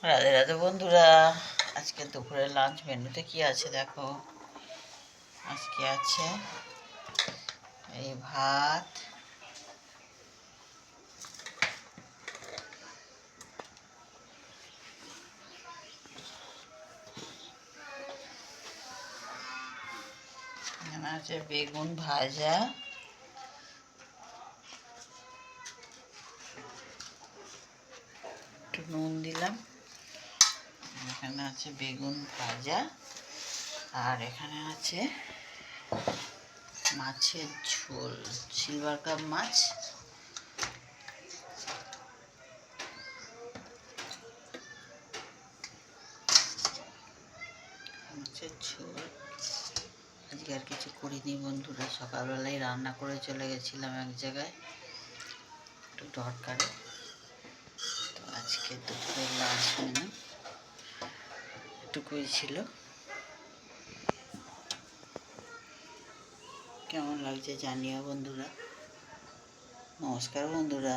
রাধে রাধে বন্ধুরা। আজকে দুপুরের লাঞ্চ মেনুতে কি আছে দেখো। আজকে আছে এই ভাত, এখানে আছে বেগুন ভাজা, একটু নুন দিলাম। এখানে আছে বেগুন ভাজা, আর এখানে আছে মাছের ঝোল, সিলভার কাপ মাছ। মাছের ঝোল। আজকে আর কিছু করিনি বন্ধুরা, সকালবেলায় রান্না করে চলে গেছিলাম এক জায়গায় একটু দরকারে। তো আজকে দুপুরের লাঞ্চ মেনু এটুকুই ছিল। কেমন লাগছে জানিও বন্ধুরা। নমস্কার বন্ধুরা।